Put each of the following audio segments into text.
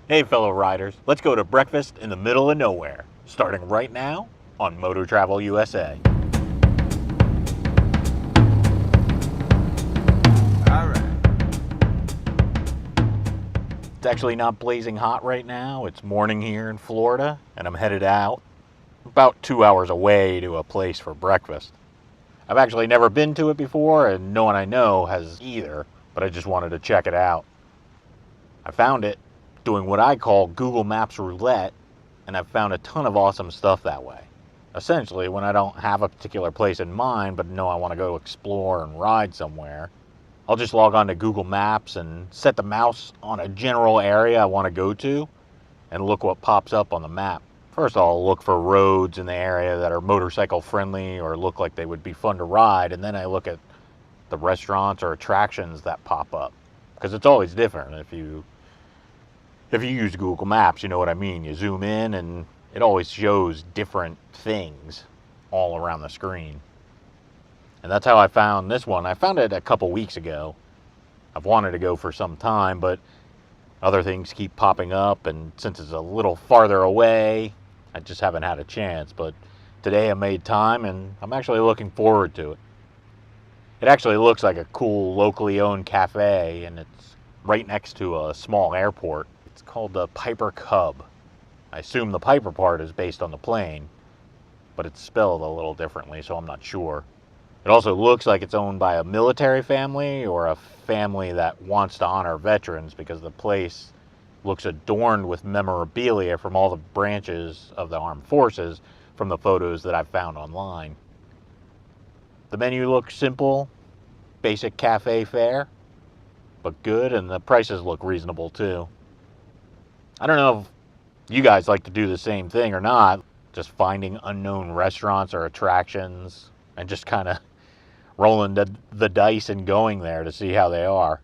Hey fellow riders, let's go to breakfast in the middle of nowhere, starting right now on MotoTravelUSA. It's actually not blazing hot right now. It's morning here in Florida, and I'm headed out about 2 hours away to a place for breakfast. I've actually never been to it before, and no one I know has either, but I just wanted to check it out. I found it doing what I call Google Maps Roulette, and I've found a ton of awesome stuff that way. Essentially, when I don't have a particular place in mind, but know I want to go explore and ride somewhere, I'll just log on to Google Maps and set the mouse on a general area I want to go to, and look what pops up on the map. First, I'll look for roads in the area that are motorcycle friendly or look like they would be fun to ride, and then I look at the restaurants or attractions that pop up, because it's always different. If you use Google Maps, you know what I mean. You zoom in and it always shows different things all around the screen. And that's how I found this one. I found it a couple weeks ago. I've wanted to go for some time, but other things keep popping up, and since it's a little farther away, I just haven't had a chance. But today I made time, and I'm actually looking forward to it. It actually looks like a cool locally owned cafe, and it's right next to a small airport. It's called the Piper Cub. I assume the Piper part is based on the plane, but it's spelled a little differently, so I'm not sure. It also looks like it's owned by a military family or a family that wants to honor veterans, because the place looks adorned with memorabilia from all the branches of the armed forces from the photos that I've found online. The menu looks simple, basic cafe fare, but good, and the prices look reasonable too. I don't know if you guys like to do the same thing or not, just finding unknown restaurants or attractions and just kind of rolling the dice and going there to see how they are.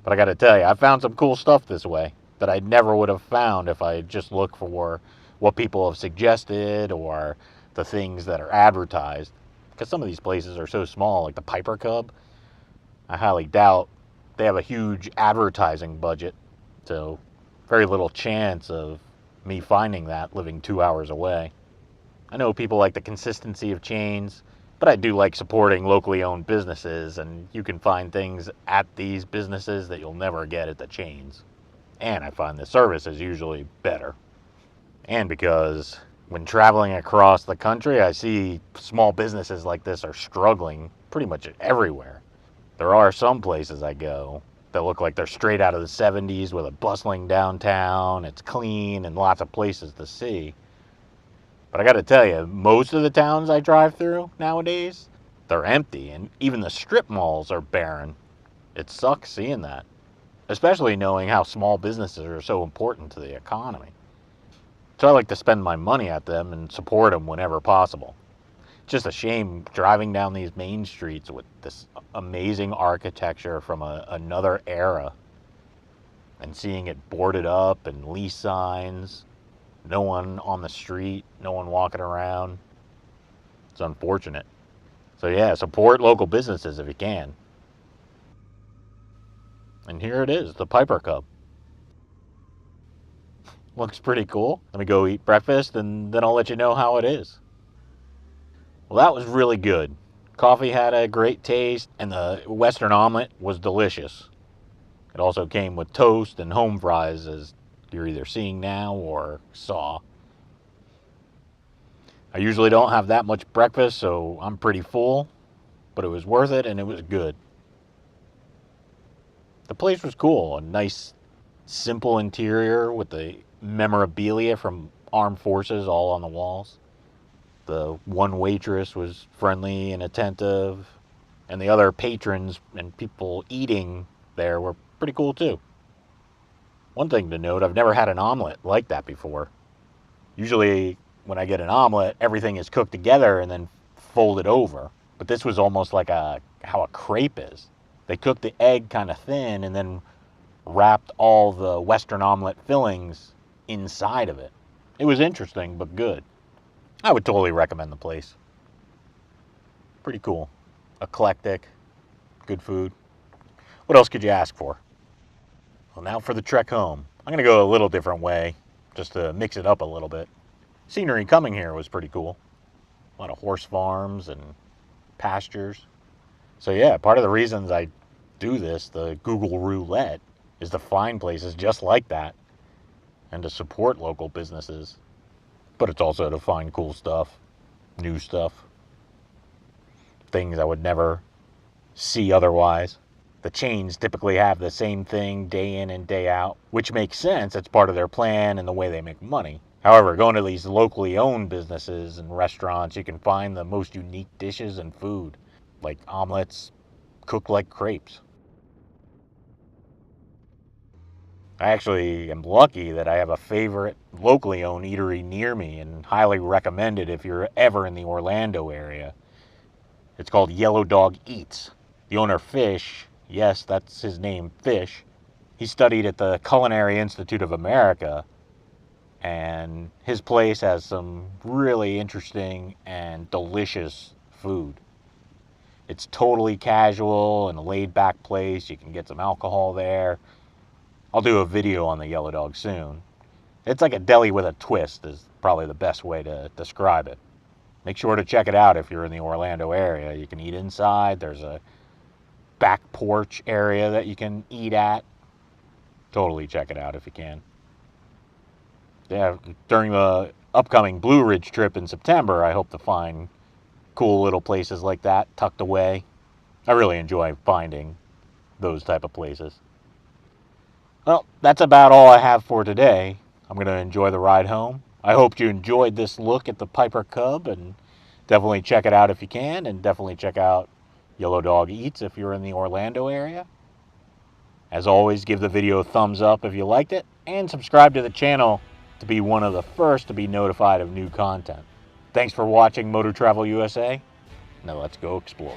But I got to tell you, I found some cool stuff this way that I never would have found if I just looked for what people have suggested or the things that are advertised. Because some of these places are so small, like the Piper Cub, I highly doubt they have a huge advertising budget, so very little chance of me finding that living 2 hours away. I know people like the consistency of chains, but I do like supporting locally owned businesses, and you can find things at these businesses that you'll never get at the chains. And I find the service is usually better. And because when traveling across the country, I see small businesses like this are struggling pretty much everywhere. There are some places I go that look like they're straight out of the 70s with a bustling downtown, it's clean, and lots of places to see. But I gotta tell you, most of the towns I drive through nowadays, they're empty, and even the strip malls are barren. It sucks seeing that, especially knowing how small businesses are so important to the economy. So I like to spend my money at them and support them whenever possible. It's just a shame driving down these main streets with this amazing architecture from another era and seeing it boarded up and lease signs, no one on the street, no one walking around. It's unfortunate. So yeah, support local businesses if you can. And here it is, the Piper Cub. Looks pretty cool. Let me go eat breakfast and then I'll let you know how it is. Well, that was really good. Coffee had a great taste, and the Western omelet was delicious. It also came with toast and home fries, as you're either seeing now or saw. I usually don't have that much breakfast, so I'm pretty full, but it was worth it and it was good. The place was cool, a nice, simple interior with the memorabilia from armed forces all on the walls. The one waitress was friendly and attentive, and the other patrons and people eating there were pretty cool too. One thing to note, I've never had an omelet like that before. Usually when I get an omelet, everything is cooked together and then folded over. But this was almost like how a crepe is. They cooked the egg kind of thin and then wrapped all the Western omelet fillings inside of it. It was interesting, but good. I would totally recommend the place. Pretty cool. Eclectic. Good food. What else could you ask for? Well, now for the trek home. I'm going to go a little different way just to mix it up a little bit. Scenery coming here was pretty cool. A lot of horse farms and pastures. So yeah, part of the reasons I do this, the Google Roulette, is to find places just like that and to support local businesses. But it's also to find cool stuff, new stuff, things I would never see otherwise. The chains typically have the same thing day in and day out, which makes sense. It's part of their plan and the way they make money. However, going to these locally owned businesses and restaurants, you can find the most unique dishes and food, like omelets cooked like crepes. I actually am lucky that I have a favorite locally owned eatery near me and highly recommend it if you're ever in the Orlando area. It's called Yellow Dog Eats. The owner, Fish, yes, that's his name, Fish, he studied at the Culinary Institute of America, and his place has some really interesting and delicious food. It's totally casual and a laid-back place. You can get some alcohol there. I'll do a video on the Yellow Dog soon. It's like a deli with a twist is probably the best way to describe it. Make sure to check it out if you're in the Orlando area. You can eat inside. There's a back porch area that you can eat at. Totally check it out if you can. Yeah, during the upcoming Blue Ridge trip in September, I hope to find cool little places like that tucked away. I really enjoy finding those type of places. Well, that's about all I have for today. I'm going to enjoy the ride home. I hope you enjoyed this look at the Piper Cub, and definitely check it out if you can, and definitely check out Yellow Dog Eats if you're in the Orlando area. As always, give the video a thumbs up if you liked it, and subscribe to the channel to be one of the first to be notified of new content. Thanks for watching MotoTravelUSA. Now let's go explore.